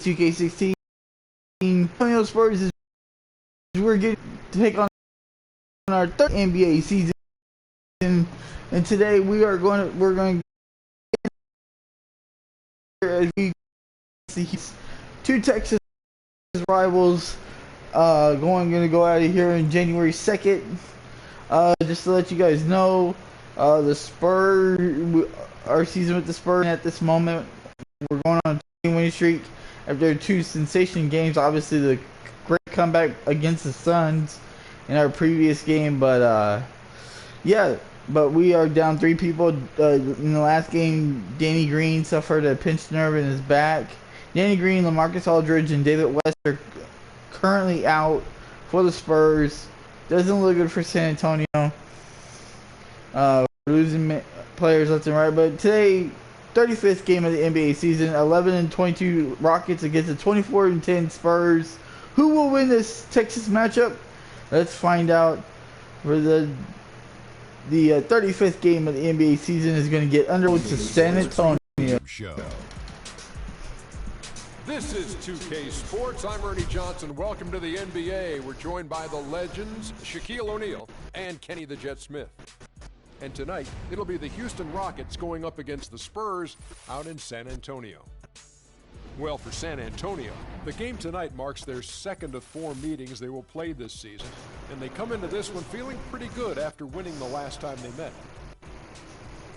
2K16. Spurs is we're getting to take on our third NBA season, and today we're going as we see two Texas rivals going to go out of here on January 2nd. Just to let you guys know, the Spurs, our season with the Spurs at this moment, we're going on a 2-winning streak after 2 sensation games. Obviously, the great comeback against the Suns in our previous game, but yeah. But we are down 3 people. In the last game, Danny Green suffered a pinched nerve in his back. Danny Green, LaMarcus Aldridge, and David West are currently out for the Spurs. Doesn't look good for San Antonio. Losing players left and right. But today, 35th game of the NBA season, 11-22 Rockets against the 24-10 Spurs. Who will win this Texas matchup? Let's find out. For the 35th game of the NBA season is going to get underway to San Antonio. This is 2K Sports. I'm Ernie Johnson. Welcome to the NBA. We're joined by the legends Shaquille O'Neal and Kenny the Jet Smith. And tonight, it'll be the Houston Rockets going up against the Spurs out in San Antonio. Well, for San Antonio, the game tonight marks their second of 4 meetings they will play this season, and they come into this one feeling pretty good after winning the last time they met.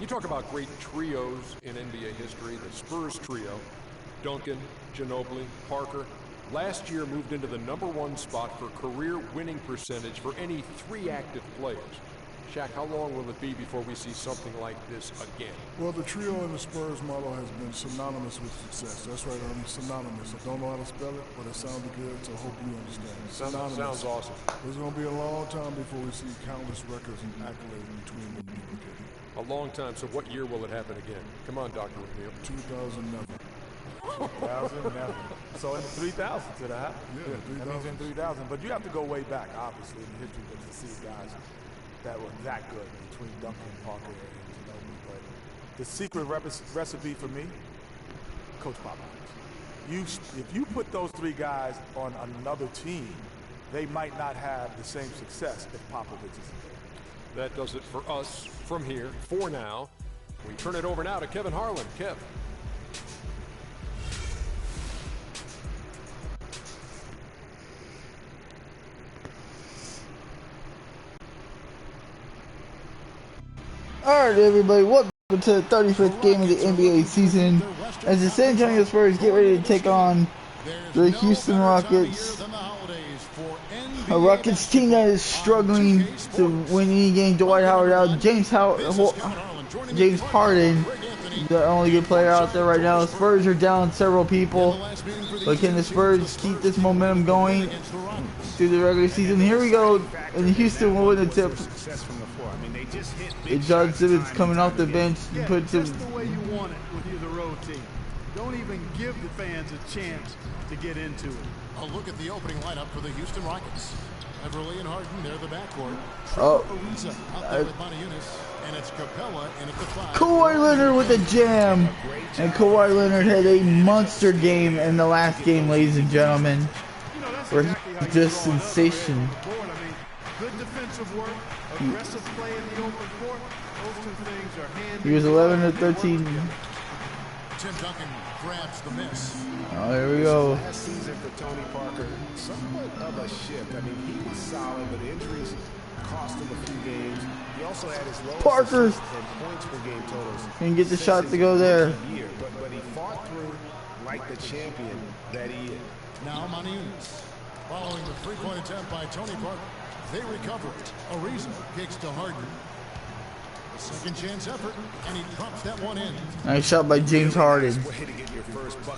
You talk about great trios in NBA history, the Spurs trio, Duncan, Ginobili, Parker, last year moved into the #1 spot for career winning percentage for any 3 active players. Shaq, how long will it be before we see something like this again? Well, the trio in the Spurs model has been synonymous with success. That's right, synonymous. I don't know how to spell it, but it sounded good, so I hope you understand. Synonymous. Sounds awesome. It's going to be a long time before we see countless records and accolades between them duplicated. A long time, so what year will it happen again? Come on, Dr. O'Neal. 2000 never. 2000 never. So in the 3000 to the half? Yeah, 3000. That means in 3000. But you have to go way back, obviously, in the history books to see guys that were that good between Duncan, Parker, and Ginobili. But the secret recipe for me, Coach Popovich. If you put those 3 guys on another team, they might not have the same success if Popovich isn't there. That does it for us from here, for now. We turn it over now to Kevin Harlan. Kev. Alright everybody, welcome to the 35th game of the NBA season as the San Antonio Spurs get ready to take on the Houston Rockets. A Rockets team that is struggling to win any game. Dwight Howard out, James Harden, the only good player out there right now. The Spurs are down several people, but can the Spurs keep this momentum going through the regular season? Here we go, and Houston will win the tip. John Simmons coming off the bench and puts him. Just the way you want it when you're the road team. Don't even give the fans a chance to get into it. A look at the opening lineup for the Houston Rockets. Everly and Harden, they're the backcourt. Oh, Ariza out there with Montezumas, and it's Capella in at the 5. Kawhi Leonard with a jam, and Kawhi Leonard had a monster game in the last game, ladies and gentlemen, where he just sensation. Good defensive work, aggressive play in the open court. Those 2 things are hand. He was 11-13. Tim Duncan grabs the miss. Oh, here we go. Last season for Tony Parker, somewhat of a shift. I mean, he was solid, but injuries cost him a few games. He also had his lowest Parker and points per game totals. can get the shot to go there. But he fought through like the champion that he is. Now Montezumas. Following the 3-point attempt by Tony Parker. They recover it. Ariza kicks to Harden. A second chance effort, and he drops that one in. Nice shot by James Harden.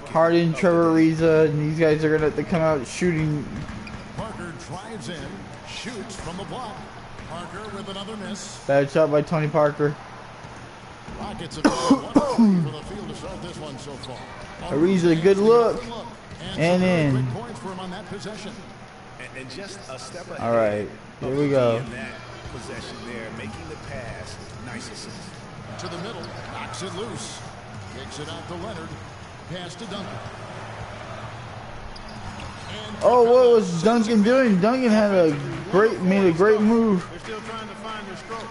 Harden, Trevor Ariza, and these guys are going to have to come out shooting. Parker drives in, shoots from the block. Parker with another miss. Bad shot by Tony Parker. Rockets have got 1 for the field to start this one so far. Ariza, good look. And in. Quick points for him on that possession. And just a step ahead. All right, here we go. In that possession there, making the pass. Nice assist. To the middle, knocks it loose. Kicks it out to Leonard. Pass to Duncan. Oh, what was Duncan doing? Duncan had made a great move. They're still trying to find their stroke.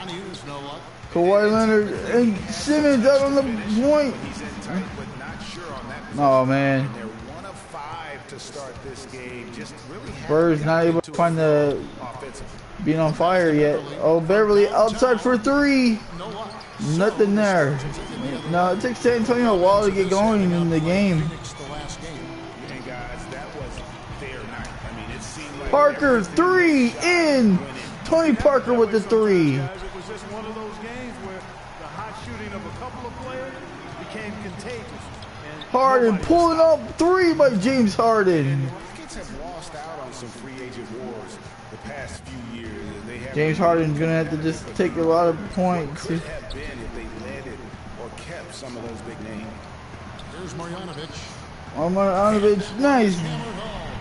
Unused, no luck. Kawhi Leonard and Simmons out on the point. He's in tight, but not sure on that. Oh man. They're 1 of 5 to start this game. Just really Spurs not able to find the being on fire yet. Oh, Beverly outside for 3. Nothing there. No, it took San Antonio a while to get going in the game. And guys, that was their night. I mean, it seemed like Parker 3 in. Tony Parker with the 3. Guys, it was just one of those games where the hot shooting of a couple of players became contagious. And Harden pulling up 3 by James Harden. the Rockets have lost out on some free agent wars the past few years. And they have James Harden's gonna have to just take a lot of points. could have been if they led it or kept some of those big names. Here's Marjanovic. Marjanovic, nice.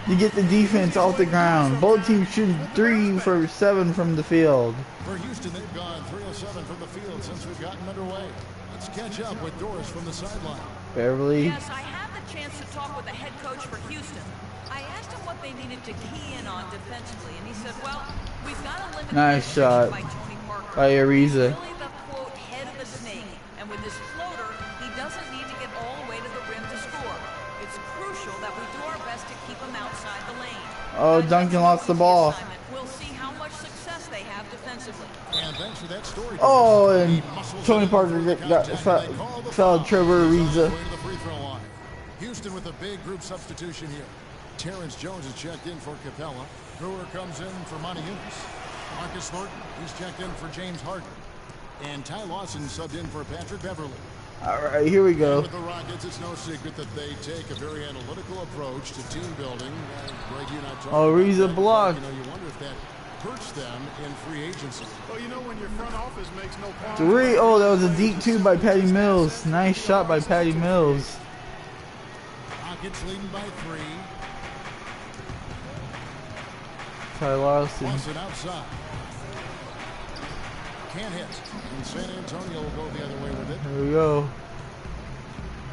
You get the defense off the ground. Both teams shooting 3 for 7 from the field. For Houston, they've gone 3 of 7 from the field since we've gotten underway. Let's catch up with Doris from the sideline. Beverly. Yes, I had the chance to talk with the head coach for Houston. I asked him what they needed to key in on defensively, and he said, well, we've got to limit Nice the shot by Tony Parker. by Ariza. He's really the, quote, head of the snake, and with his floater, he doesn't need to get all the way to the rim to score. It's crucial that we do our best to keep him outside the lane. Oh, Duncan lost the ball. We'll see how much success they have defensively. And thanks for that story. Oh, and Tony Parker got fouled Trevor Ariza. Houston with a big group substitution here. Terrence Jones is checked in for Capella. Brewer comes in for Monty Eunice. Marcus Thornton, he's checked in for James Harden. And Ty Lawson subbed in for Patrick Beverly. All right, here we go. With the Rockets, it's no secret that they take a very analytical approach to team building. Greg, you and I talked Oh, about Ariza that. blocked. You know, you wonder if that hurts them in free agency. Well, you know, when your front office makes no qualms 3. Oh, that was a deep 2 by Patty Mills. Nice shot by Patty Mills. Rockets leading by 3. Ty Lawson. Lawson outside. Can't hit. And San Antonio will go the other way with it. Here we go.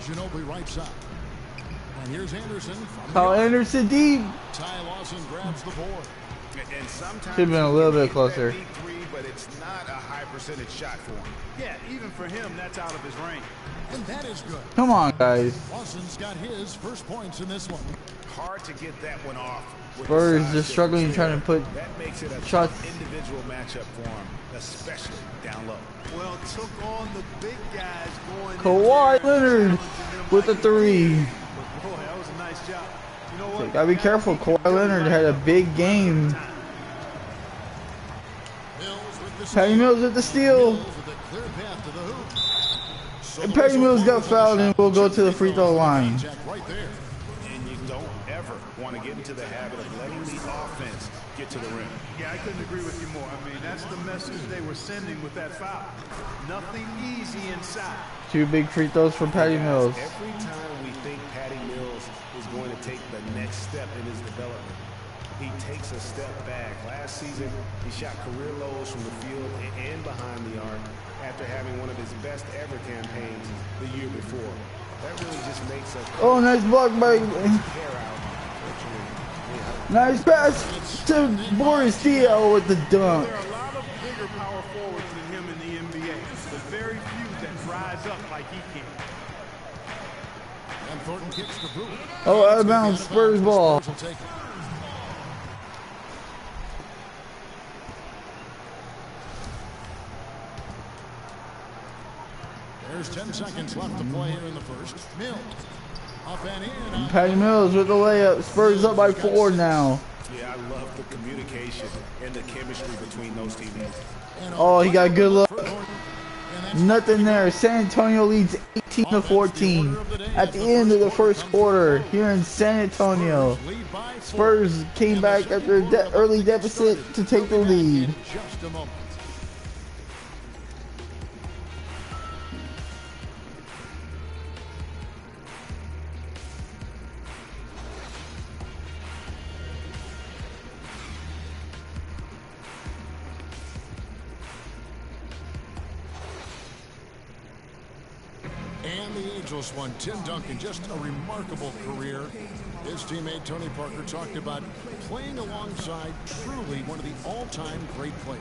Ginobili right side. And here's Anderson. Kyle Anderson deep. Ty Lawson grabs the board. And sometimes Should have been a little bit you get that closer. deep 3, but it's not a high percentage shot for him. Yeah, even for him, that's out of his range. And that is good. Come on, guys. Lawson's got his first points in this one. Hard to get that one off. with Spurs the size just struggling difference trying to there. put That makes it a shots. tough individual matchup for him, especially down low. Well, took on the big guys going. Kawhi Leonard with a 3. Boy, that was a nice job. You know what? Gotta be careful. Kawhi Leonard had a big game. Mills with the Patty Mills with the steal. Mills with a clear path to the hoop. And Patty Mills got fouled and will go to the free throw line. Jack right there. And you don't ever want to get into the habit of letting the offense get to the rim. Yeah, I couldn't agree with you more. I mean, that's the message they were sending with that foul. Nothing easy inside. 2 big free throws for Patty Mills. Every time we think Patty Mills is going to take the next step in his development, he takes a step back. Last season, he shot career lows from the field and behind the arc after having one of his best ever campaigns the year before. That really just makes us Oh, nice block by. care out. Nice pass to Boris Diaw with the dunk. There are a lot of bigger power forwards than him in the NBA, but very few that rise up like he can. And Thornton kicks the boot. Oh, out of bounds, Spurs ball. Spurs will take it. There's 10 seconds left to play here in the first. Mills up and in. Patty Mills with the layup. Spurs up by 4 now. Yeah, I love the communication and the chemistry between those teammates. Oh, he got a good look. Nothing there. San Antonio leads 18-14 at the end of the first quarter here in San Antonio. Spurs came back after an early deficit to take the lead. Just a moment. And the ageless one, Tim Duncan, just a remarkable career. His teammate Tony Parker talked about playing alongside truly one of the all-time great players.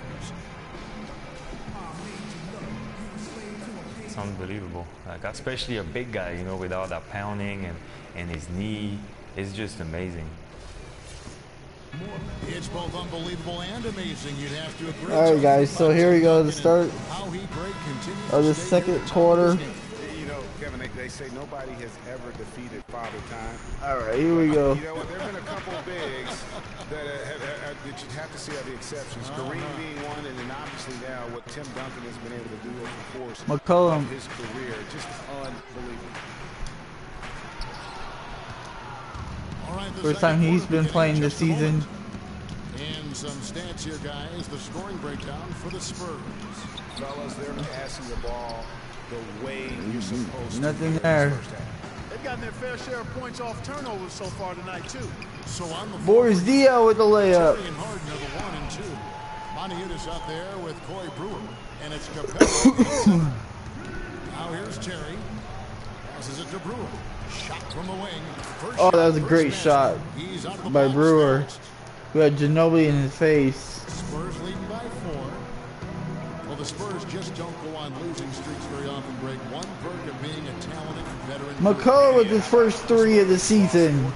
It's unbelievable. Like, especially a big guy, you know, with all that pounding and his knee. It's just amazing. It's both unbelievable and amazing, you'd have to agree. All right, guys, so here we go, the start of the second quarter. You know, Kevin, they say nobody has ever defeated Father Time. All right, here we go. You know what? There have been a couple of bigs that you'd have to see are the exceptions. Kareem being one, and then obviously now what Tim Duncan has been able to do over the course of his career. Just unbelievable. First time he's been playing this season. And some stats here, guys. The scoring breakdown for the Spurs. Fellas, they're passing the ball the way you're supposed to. Nothing there. They've gotten their fair share of points off turnovers so far tonight, too. So on the Boris Diaw with the layup. Terry and Harden are the 1 and 2. Montiunas out there with Corey Brewer. And it's Capella. Now here's Terry. Passes it to Brewer. Shot from the wing. Oh, that was a great shot by Brewer. We had Ginobili in his face. Spurs leading by 4. Well, the Spurs just don't go on losing streaks very often, Greg. One perk of being a talented veteran. McCullough with his first 3 of the season.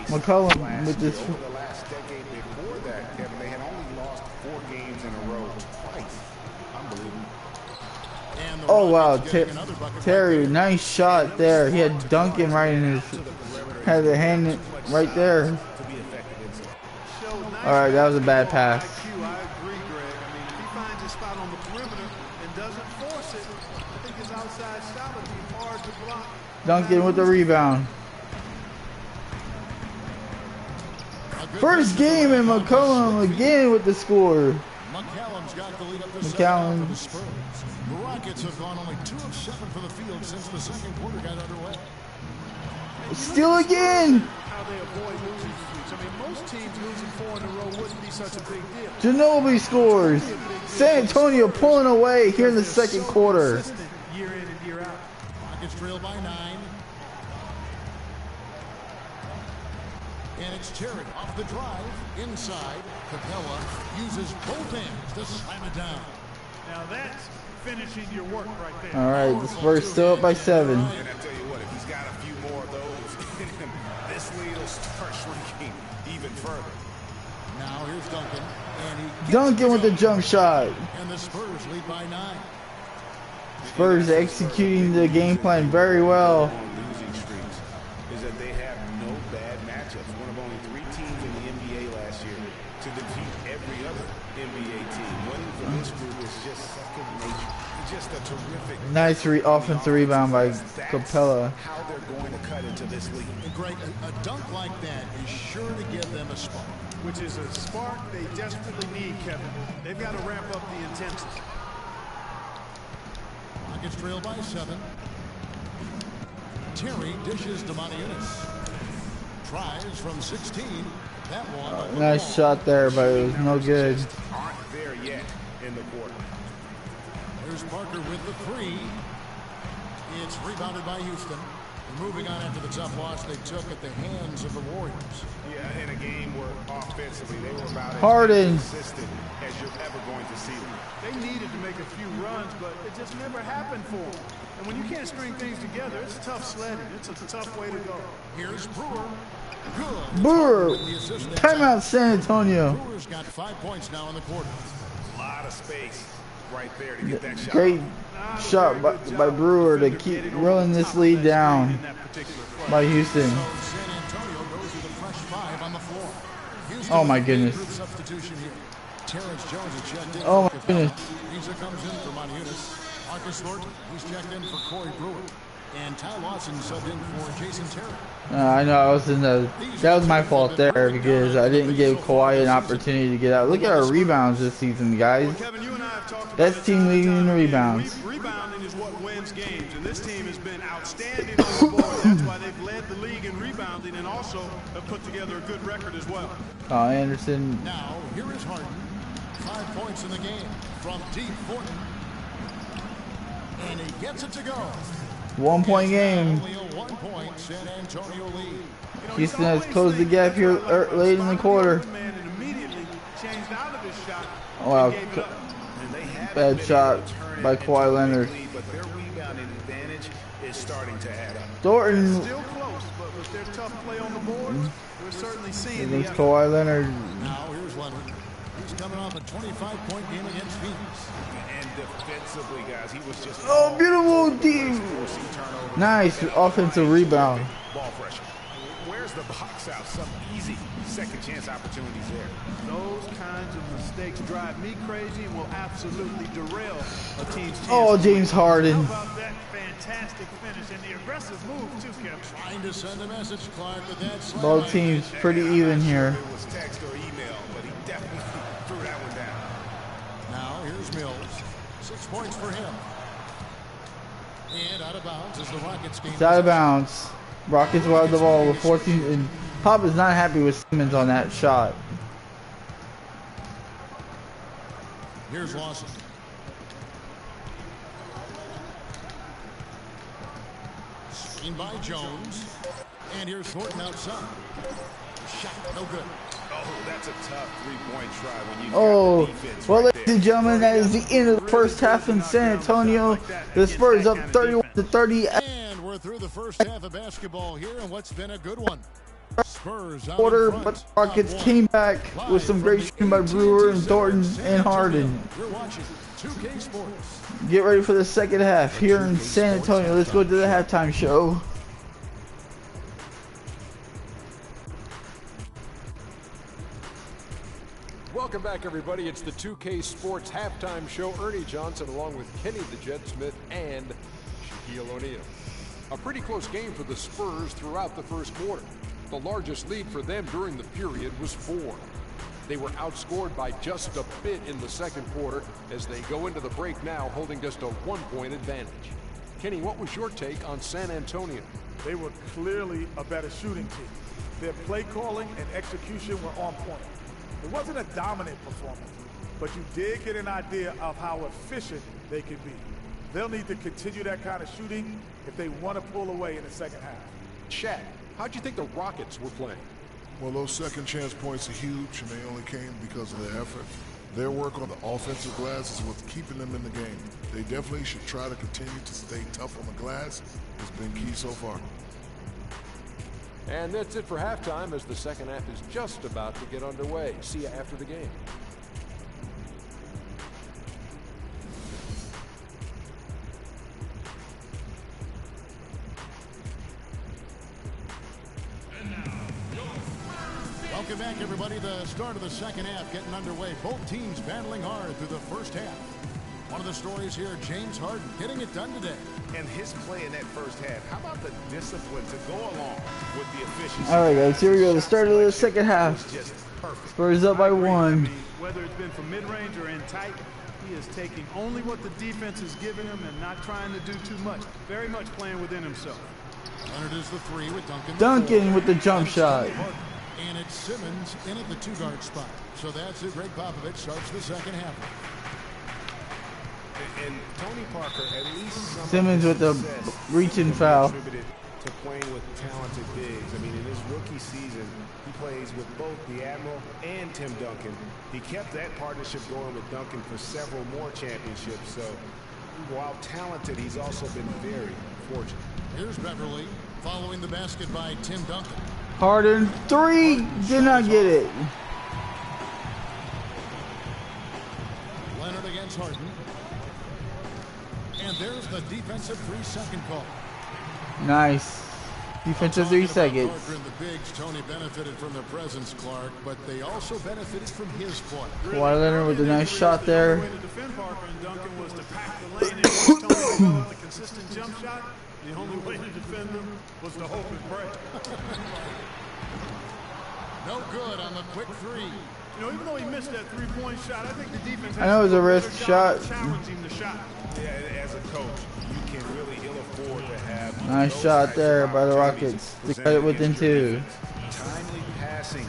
McCullough with this. Over the last decade before that, Kevin, they had only lost 4 games in a row twice. Unbelievable. Oh wow, Terry, nice shot there. He had Duncan right in his, had the hand right there. All right, that was a bad pass. I agree, Greg. I mean, if he finds a spot on the perimeter and doesn't force it, I think his outside shot would be hard to block. Duncan with the rebound. First game and McCollum again with the score. McCallum's got the lead up to McCallum. 7 for the Spurs. The Rockets have gone only 2 of 7 for the field since the second quarter got underway. Still again. How they avoid losing streaks. I mean, most teams losing 4 in a row wouldn't be such a big deal. Ginobili scores. San Antonio pulling away here in the second quarter. Year in and year out. Rockets trail by 9. And it's Terry off the drive, inside. Capella uses both hands to slam it down. Now that's finishing your work right there. All right, the Spurs still up by 7. And I tell you what, if he's got a few more of those in him, this lead will start shrinking even further. Now here's Duncan. And Duncan with the jump shot. And the Spurs lead by 9. Spurs executing the game plan very well. Losing streaks is that they have no bad matchups. One of only 3 teams in the NBA last year to defeat every other NBA team. Winning for this group is just second nature. Just a terrific. Nice offensive rebound by Capella. How they're going to cut into this league. And Greg, a dunk like that is sure to give them a spark. Which is a spark they desperately need, Kevin. They've got to ramp up the intensity. Rockets trail by 7. Terry dishes to Montiunas. Tries from 16. That one. Nice shot there, but it was no good. Aren't there yet in the quarter. There's Parker with the 3. It's rebounded by Houston. Moving on after the tough loss they took at the hands of the Warriors. Yeah, in a game where offensively they were about Harden. as consistent as you're ever going to see them. They needed to make a few runs, but it just never happened for them. And when you can't string things together, it's tough sledding. It's a tough way to go. Here's Brewer. Good. Brewer. Timeout San Antonio. Brewer's got 5 points now in the quarter. A lot of space right there to get that shot. Great shot by Brewer to keep rolling this lead down by Houston. So San Antonio goes with a fresh 5 on the floor. Houston Oh my goodness. Substitution here. Terrence Jones has checked in. Oh my goodness. Isa comes in for Montiunas. Marcus Thornton, he's checked in for Corey Brewer. And Ty Lawson subbed in for Jason Terry. I know I was in the. That was my fault there because I didn't give Kawhi an opportunity to get out. Look at our rebounds this season, guys. Kevin, you and I have talked about That's team leading in rebounds. Rebounding is what wins games, and this team has been outstanding on the board. That's why they've led the league in rebounding and also have put together a good record as well. Anderson. Now, here is Harden. 5 points in the game from deep Thornton. And he gets it to go. 1 point game. Only a 1 point San Antonio lead. Houston has closed the gap here late in the quarter. Oh, wow. Bad shot by Kawhi Leonard. But their rebounding advantage is starting to add up. Thornton Still close, but with their tough play on the boards, we're certainly seeing the against Kawhi Leonard. Now here's Leonard. He's coming off a 25-point game against Phoenix. And defensively, guys, he was just... Oh, beautiful team. Nice offensive rebound. Ball pressure. Where's the box out? Some easy second chance opportunities there. Those kinds of mistakes drive me crazy and will absolutely derail a team's chance. Oh, James Harden. How about that fantastic finish and the aggressive move too, Kevin? Trying to send a message, Clark, with that slam. Both teams pretty even here. It was text or email, but he definitely threw that one down. Now here's Mills. 6 points for him. And out of bounds as the Rockets game. It's out of bounds. Rockets will have the ball with 14. And Pop is not happy with Simmons on that shot. Here's Lawson. Screen by Jones. And here's Thornton outside. Shot no good. Oh, that's a tough three-point try when you Oh, got the defense well, right ladies and gentlemen, that is the end of the first half in San Antonio. The Spurs up 31-30. And we're through the first half of basketball here, and what's been a good one. Spurs out Quarter, in front. but the Rockets came back with some great shooting by Brewer and Thornton and Harden. We're watching 2K Sports. Get ready for the second half here in San Antonio. Let's go to the halftime show. Welcome back, everybody. It's the 2K Sports halftime show. Ernie Johnson along with Kenny the Jet Smith and Shaquille O'Neal. A pretty close game for the Spurs throughout the first quarter. The largest lead for them during the period was 4. They were outscored by just a bit in the second quarter as they go into the break now holding just a 1-point advantage. Kenny, what was your take on San Antonio? They were clearly a better shooting team. Their play calling and execution were on point. It wasn't a dominant performance, but you did get an idea of how efficient they can be. They'll need to continue that kind of shooting if they want to pull away in the second half. Shaq, how'd you think the Rockets were playing? Well, those second chance points are huge, and they only came because of their effort. Their work on the offensive glass is what's keeping them in the game. They definitely should try to continue to stay tough on the glass. It's been key so far. And that's it for halftime as the second half is just about to get underway. See you after the game. Welcome back, everybody. The start of the second half getting underway. Both teams battling hard through the first half. One of the stories here, James Harden getting it done today. And his play in that first half, how about the discipline to go along with the efficiency? All right, guys, here we go. The start of the second half. Just perfect. Spurs up by 1. I mean, whether it's been from mid-range or in tight, he is taking only what the defense is giving him and not trying to do too much. Very much playing within himself. Leonard is the 3 with Duncan. Duncan with the jump shot. And it's Simmons in at the 2-guard spot. So that's it. Greg Popovich starts the second half. And Tony Parker, at least Simmons with the reaching foul. To playing with talented bigs. I mean, in his rookie season, he plays with both the Admiral and Tim Duncan. He kept that partnership going with Duncan for several more championships. So, while talented, he's also been very fortunate. Here's Beverly following the basket by Tim Duncan. Harden 3 did not get it. Leonard against Harden. And there's the defensive 3-second call. Nice. Defensive 3 seconds. Parker and the bigs, Tony benefited from their presence, Clark, but they also benefited from his play. Kawhi Leonard with a nice shot there. The way to defend Parker and Duncan was to pack the lane and once Tony developed a consistent jump shot, the only way to defend them was to hope and pray. No good on the quick 3. You know, even though he missed that three-point shot, I think the defense I know it was a wrist shot. challenging the shot. Yeah, as a coach, you can really ill afford to have Nice those shot types there of by the opportunities Rockets to presented cut it within against your 2. defense. Timely passing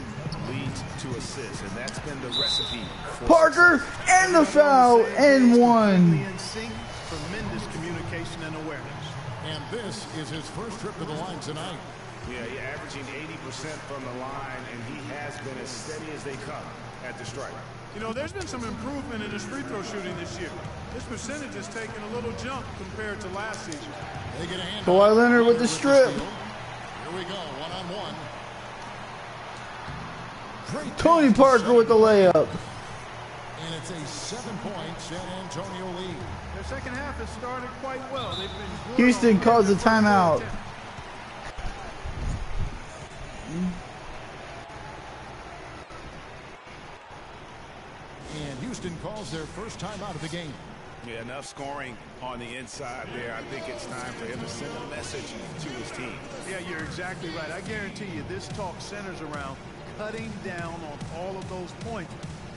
leads to assists, and that's been the recipe for Parker and the foul and 1. tremendous communication and awareness. And this is his first trip to the line tonight. Yeah, he's averaging 80% from the line, and he has been as steady as they come at the stripe. You know, there's been some improvement in his free throw shooting this year. His percentage has taken a little jump compared to last season. They get a hand. Kawhi Leonard with the strip. Here we go, one-on-one. Tony Parker with the layup. And it's a 7-point San Antonio lead. Their second half has started quite well. They've been good. Houston calls a timeout. And Houston calls their first time out of the game. Yeah, enough scoring on the inside there. I think it's time for him to send a message to his team. Yeah, you're exactly right. I guarantee you this talk centers around cutting down on all of those points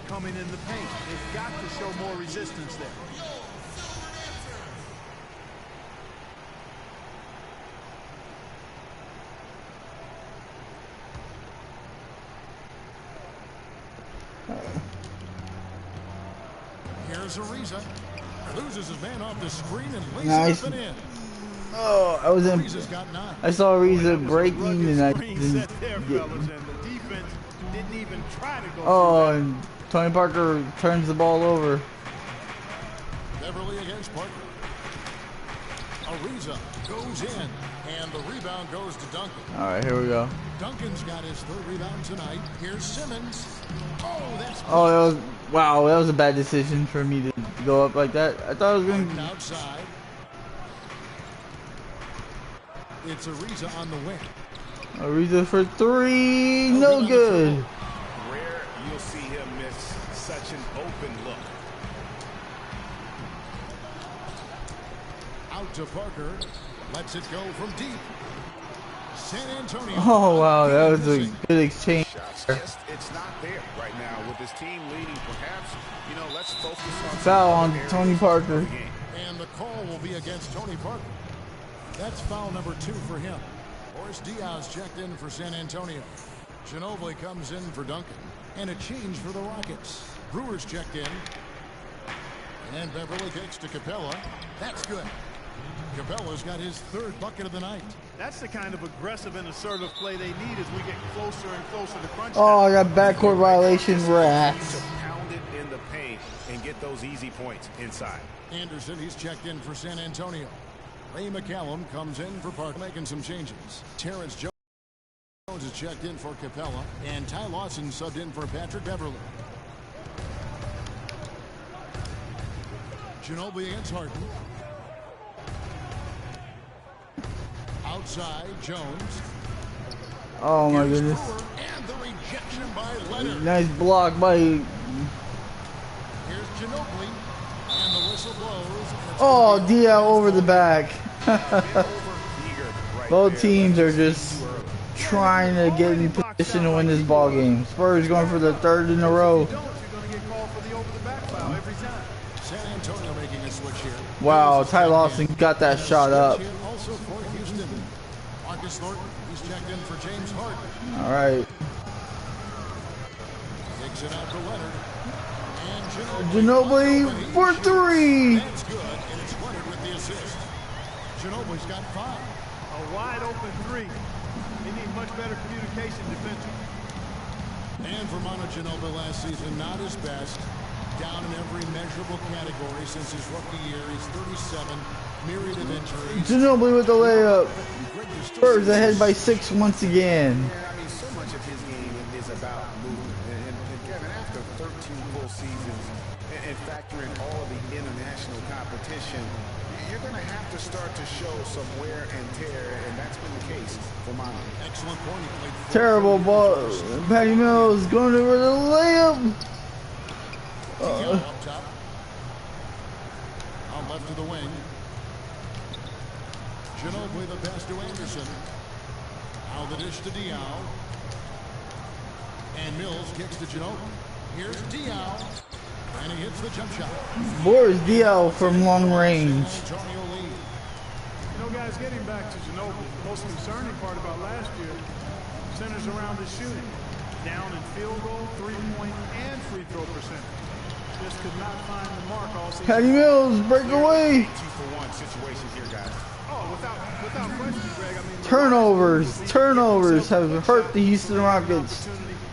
coming in the paint. They've got to show more resistance there. Here's Ariza. Loses his man off the screen and lays Nice. it up and in. Oh, I was in. Ariza's got 9. I saw Ariza breaking and I Screen didn't set there, get. fellas, and the defense didn't even try to go Oh, through and Tony Parker turns the ball over. Beverly against Parker. Ariza goes in, and the rebound goes to Duncan. All right, here we go. Duncan's got his 3rd rebound tonight. Here's Simmons. Oh, that's Oh, that was wow. That was a bad decision for me to go up like that. I thought I was Martin going. outside. It's Ariza on the wing. Ariza for 3, no good. Rare you'll see him miss such an open look. Out to Parker. Lets it go from deep. San Antonio. Oh wow, that was a good exchange. Shots just, it's not there right now with his team leading. Perhaps, you know, let's focus on Foul on Tony Parker. And the call will be against Tony Parker. That's foul number 2 for him. Boris Diaz checked in for San Antonio. Ginobili comes in for Duncan. And a change for the Rockets. Brewers checked in. And Beverly kicks to Capella. That's good. Capella's got his 3rd bucket of the night. That's the kind of aggressive and assertive play they need as we get closer and closer to crunch Oh, I time. got backcourt violation. Rats. To pound it in the paint and get those easy points inside. Anderson, he's checked in for San Antonio. Ray McCallum comes in for Park, making some changes. Terrence Jones is checked in for Capella. And Ty Lawson subbed in for Patrick Beverly. Ginobili against Harden. Outside, Jones. Oh my Here's goodness. Brewer, and the rejection by Leonard. Nice block by. Here's Ginobili, and the whistle blows. And it's Oh, gonna be Dia over the back. Right Both there. teams are just trying to get in position to win this ball game. Spurs going for the 3rd in a row. If you don't, you're going to get called for the over-the-back foul every time. San Antonio making a switch here. Wow, Ty Lawson got that shot up. Also for Houston. Marcus Thornton, he's checked in for James Harden. All right. Takes it out to Leonard. And Ginobili for 3. That's good, and it's Leonard with the assist. Ginobili's got 5. A wide open 3. They need much better communication defensively. And for Manu Ginobili last season, not his best. Down in every measurable category since his rookie year. He's 37, myriad of injuries. Ginobili with the layup. Spurs ahead by 6 once again. Yeah, I mean, so much of his game is about movement. And Kevin, after 13 full seasons and factoring all of the international competition, you're going to have to start to show some wear and tear, and that's been the case for Manu. Excellent point. He played Terrible ball. Patty Mills going over the layup. Diallo up top. Out left to the wing. Ginobili the pass to Anderson. Now the dish to Diallo. And Mills kicks to Ginobili. Here's Diallo. And he hits the jump shot. Boris DL from long range. San Antonio lead. You know, guys, getting back to Ginobili, the most concerning part about last year centers around his shooting. Down in field goal, 3-point, and free throw percentage. just could not find the mark all season. Patty Mills, breakaway. 2-for-1 situation here, guys. Oh, without question, Greg. I mean, Turnovers have hurt the Houston Rockets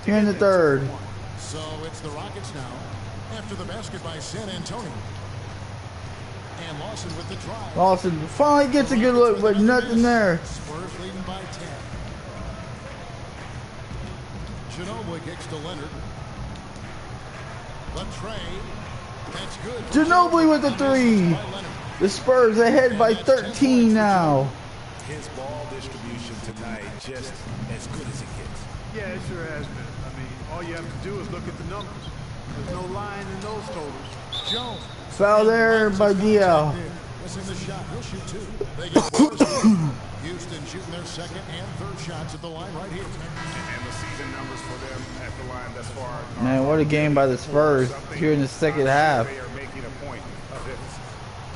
here in the third. So it's the Rockets now after the basket by San Antonio. And Lawson with the try. Lawson finally gets a good look, but nothing there. Spurs leading by 10. Ginobili kicks to Leonard. But Trey, that's good. Ginobili with the three. The Spurs ahead by 13 now. His ball distribution tonight just as good as it gets. Yeah, it sure has been. I mean, all you have to do is look at the numbers. There's no line in those totals. Jones. Foul there by DL. Missing the shot. He'll shoot two. They get four. Houston shooting their second and third shots at the line right here. And the season numbers for them at the line thus far. Man, what a game by the Spurs here in the second half. They are making a point of this.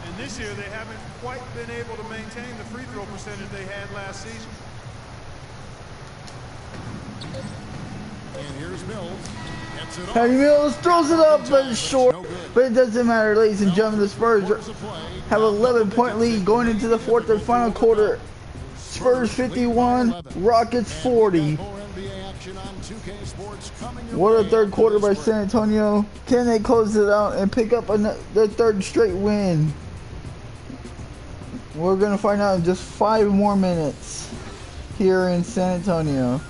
And this year, they haven't quite been able to maintain the free throw percentage they had last season. And here's Mills. Gets it off. Patty Mills throws it up, but it's short. But it doesn't matter, ladies and gentlemen. The Spurs have an 11-point lead going into the fourth and final quarter. Spurs 51, Rockets 40. What a third quarter by San Antonio. Can they close it out and pick up their third straight win? We're going to find out in just 5 more minutes here in San Antonio.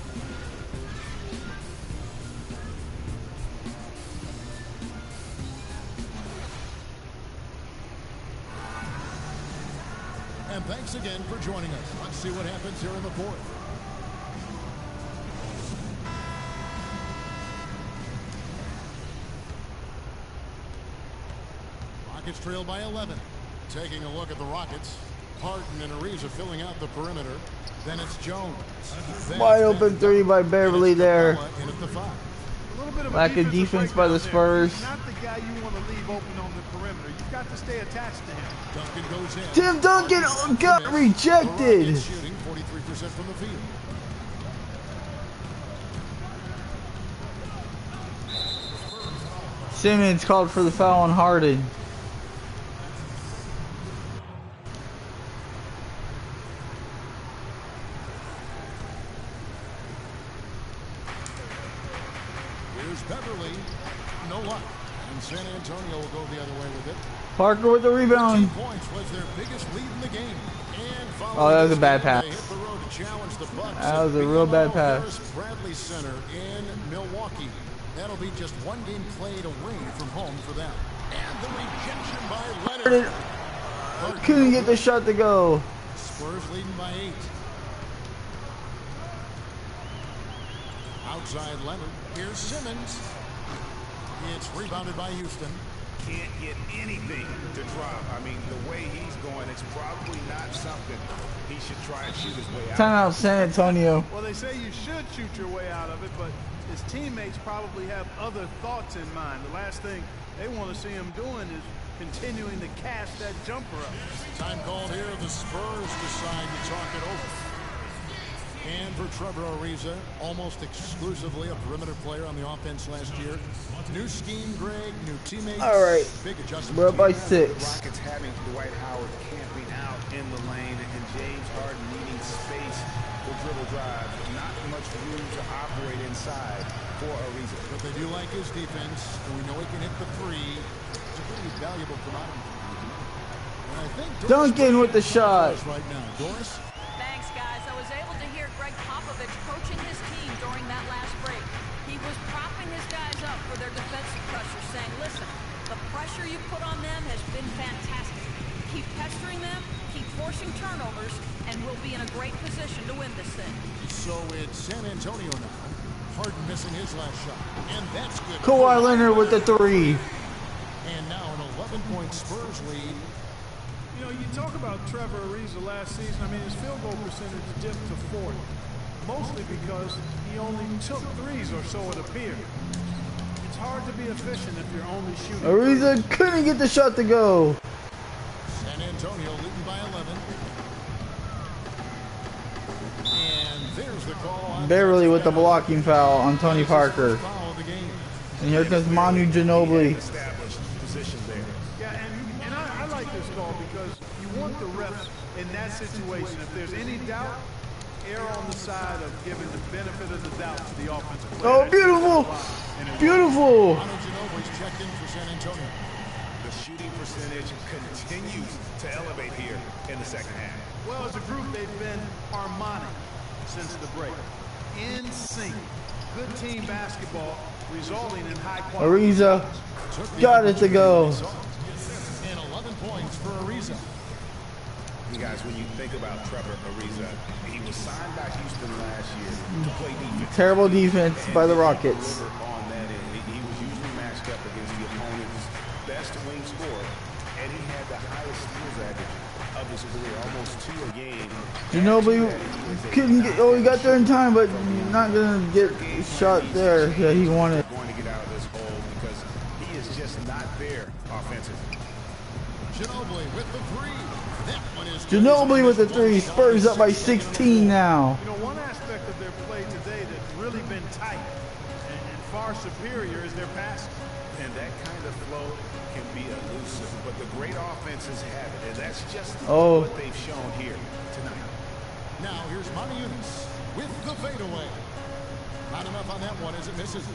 And thanks again for joining us. Let's see what happens here in the fourth. Rockets trail by 11. Taking a look at the Rockets. Harden and Ariza filling out the perimeter. Then it's Jones. Wide open three by Beverly there. In at the 5. Lack of defense by the Spurs. Not the guy you want to leave open on the perimeter. You've got to stay attached to him. Duncan goes in. Tim Duncan got rejected. Shooting 43% from the field. Simmons called for the foul on Harden. Here's Beverly. No luck. And San Antonio will go the other way with it. Parker with the rebound. 13 points was their biggest lead in the game. And Oh, that was a bad pass. they hit the road to challenge the Bucks That was at a real bad BMO pass. Harris Bradley Center in Milwaukee. That'll be just one game played away from home for them. And the rejection by Leonard. Couldn't get the shot to go. Spurs leading by 8. Outside Leonard. Here's Simmons. It's rebounded by Houston. Can't get anything to drop. I mean, the way he's going, it's probably not something he should try and shoot his way out. Timeout San Antonio. Well, they say you should shoot your way out of it, but his teammates probably have other thoughts in mind. The last thing they want to see him doing is continuing to cast that jumper up. Time called here. The Spurs decide to talk it over. And for Trevor Ariza, almost exclusively a perimeter player on the offense last year. New scheme, Greg, new teammates. All right. Big adjustment. We're up by 6. Rockets having Dwight Howard camping out in the lane and James Harden needing space to dribble drive. Not much room to operate inside for Ariza. But they do like his defense, and we know he can hit the 3. It's a pretty valuable commodity. And I think Duncan with the shot. Right now. Doris? Thanks, guys. I was able to hear Greg Popovich coaching his team during that last break. He was propping his guys up for their defensive pressure, saying, listen, the pressure you put on them has been fantastic. Keep pestering them, keep forcing turnovers, and we'll be in a great position to win this thing. So it's San Antonio now. Harden missing his last shot. And that's good. Kawhi Leonard with the 3. And now an 11-point Spurs lead. You know, you talk about Trevor Ariza last season. I mean, his field goal percentage dipped to 40. Mostly because he only took 3s or so it appeared. It's hard to be efficient if you're only shooting. Ariza couldn't get the shot to go. San Antonio leading by 11. And there's the call on Beverly with the blocking foul on Tony Parker. foul of the game. And here comes Manu Ginobili. Established that situation, if there's any doubt, err on the side of giving the benefit of the doubt to the offensive player. Oh, beautiful! Beautiful! Ginobili's checked in for San Antonio. The shooting percentage continues to elevate here in the second half. Well, as a group, they've been harmonic since the break. In sync. Good team basketball, resulting in high quality. Ariza got it to go. And 11 points for Ariza. You guys, when you think about Trevor Ariza, he was signed by Houston last year to play defense. Terrible defense by the Rockets. On that end, he was usually matched up against the opponent's best wing scorer, and he had the highest steals average of his career, almost 2 a game. Ginobili couldn't get. Oh, he got there in time, but not gonna get shot there that he wanted. Going to get out of this hole because he is just not there offensively. Ginobili with the three. That one is Ginobili with the 3. Spurs up by 16 now. You know, one aspect of their play today that's really been tight and far superior is their passing. And that kind of flow can be elusive, but the great offenses have it, and that's just what they've shown here tonight. Now here's Monty Eunice with the fadeaway. Not enough on that one as it misses.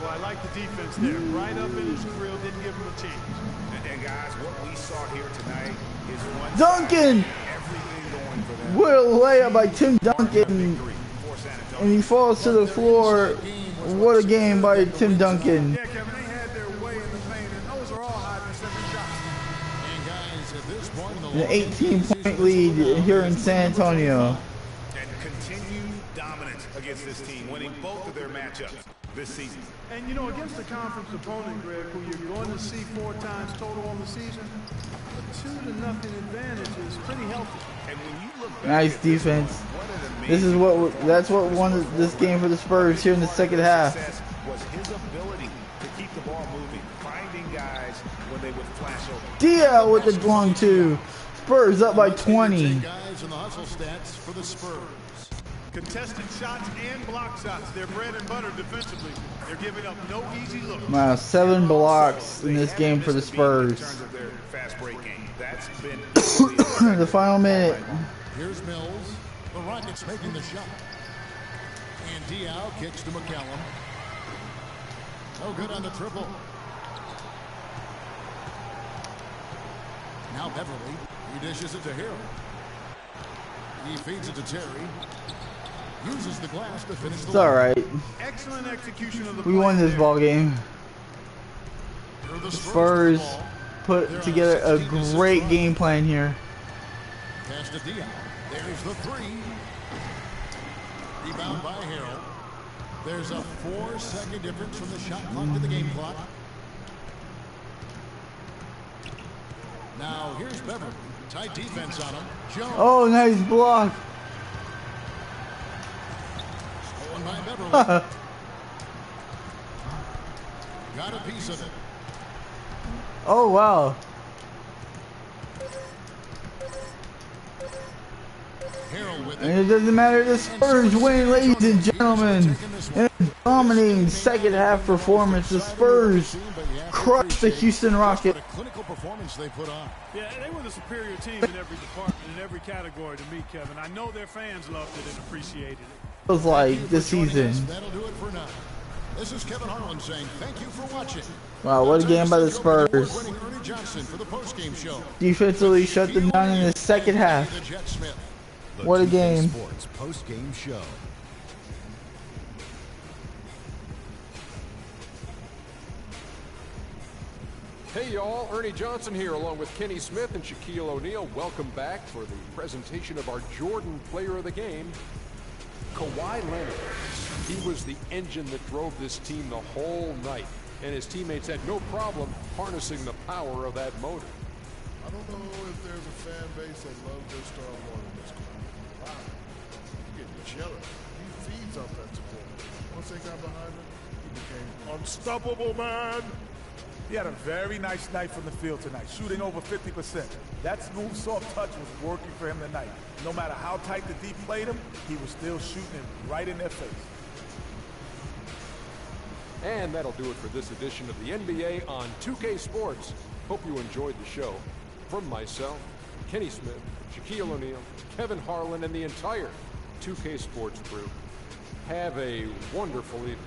Well, I like the defense there. Right up in his grill, didn't give him a chance. And guys, what we saw here tonight is one Duncan! everything going for them. What a layup by Tim Duncan. And he falls to the floor. What a game by Tim Duncan. Yeah, Kevin, they had their way in the paint, and those are all high percentage shots. And guys, at this point, An 18-point lead here in San Antonio. And continued dominance against this team, winning both of their matchups this season. And, you know, against a conference opponent, Greg, who you're going to see 4 times total on the season, a 2-0 advantage is pretty healthy. And when you look back Nice defense. That's what won this game for the Spurs here in the second half. was his ability to keep the ball moving, finding guys when they would flash over. DL with the long 2. Spurs up by 20. Guys in the hustle stats for the Spurs. Contested shots and block shots. They're bread and butter defensively. They're giving up no easy looks. Wow, 7 blocks in this game for the Spurs. Fast break game. That's been The final minute. Here's Mills. The Rockets making the shot. And Diao kicks to McCallum. No good on the triple. Now Beverly. He dishes it to Hill. He feeds it to Terry. Uses the glass to finish the It's all right. Excellent execution of the We won this ball game. The Spurs put together a great game plan here. Pass to Diao. There's the 3. Rebound by Harrell. There's a 4-second difference from the shot clock to the game clock. Now here's Beverly. Tight defense on him. Jones. Oh, nice block. Stolen by Beverly. Got a piece of it. Oh, wow. And it doesn't matter. The Spurs win, ladies and gentlemen. In a dominating second half performance, the Spurs crushed the Houston Rockets. What a clinical performance they put on. Yeah, they were the superior team in every department, in every category to me, Kevin. I know their fans loved it and appreciated it. Feels like this season. That'll do it for now. This is Kevin Harlan saying thank you for watching. Wow, what a game by the Spurs. Ernie Johnson for the postgame show. Defensively shut them down in the second half. What a game. Sports postgame show. Hey y'all, Ernie Johnson here along with Kenny Smith and Shaquille O'Neal. Welcome back for the presentation of our Jordan Player of the Game, Kawhi Leonard. He was the engine that drove this team the whole night, and his teammates had no problem harnessing the power of that motor. I don't know if there's a fan base that loves their star more than this guy. Wow. You get jealous. He feeds off that support. Once they got behind him, he became unstoppable, man. He had a very nice night from the field tonight, shooting over 50%. That smooth, soft touch was working for him tonight. No matter how tight the D played him, he was still shooting him right in their face. And that'll do it for this edition of the NBA on 2K Sports. Hope you enjoyed the show. From myself, Kenny Smith, Shaquille O'Neal, Kevin Harlan, and the entire 2K Sports crew. Have a wonderful evening.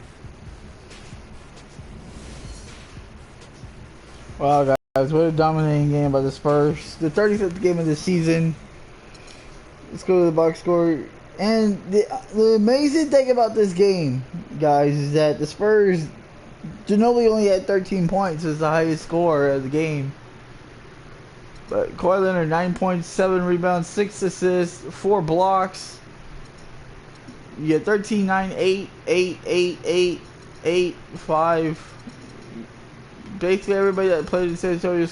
Wow, guys, what a dominating game by the Spurs. The 35th game of the season. Let's go to the box score. And the amazing thing about this game, guys, is that the Spurs, Ginobili only had 13 points as the highest scorer of the game. But Kawhi Leonard, 9 points, 7 rebounds, 6 assists, 4 blocks. You get 13, 9, 8, 8, 8, 8, 8, 5. Basically, everybody that played in San Antonio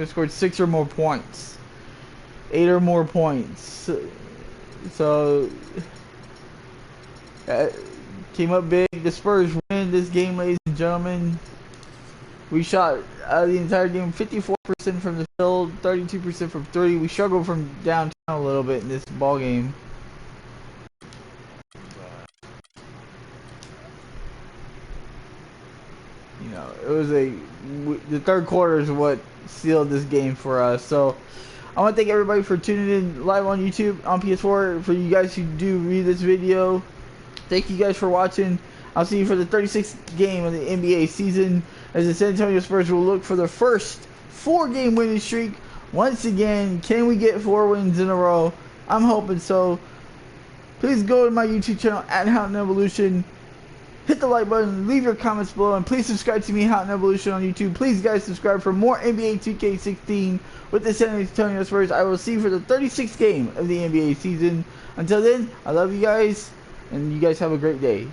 scored 6 or more points. 8 or more points. So, came up big. The Spurs win this game, ladies and gentlemen. We shot out of the entire game 54% from the field, 32% from 3. We struggled from downtown a little bit in this ball game. You know, it was the third quarter is what sealed this game for us. So I want to thank everybody for tuning in live on YouTube, on PS4. For you guys who do read this video, thank you guys for watching. I'll see you for the 36th game of the NBA season, as the San Antonio Spurs will look for their first 4-game winning streak. Once again, can we get 4 wins in a row? I'm hoping so. Please go to my YouTube channel at HOWTONEVOLUTION. Hit the like button, leave your comments below, and please subscribe to me, HOWTONEVOLUTION, on YouTube. Please, guys, subscribe for more NBA 2K16 with the San Antonio Spurs. I will see you for the 36th game of the NBA season. Until then, I love you guys, and you guys have a great day.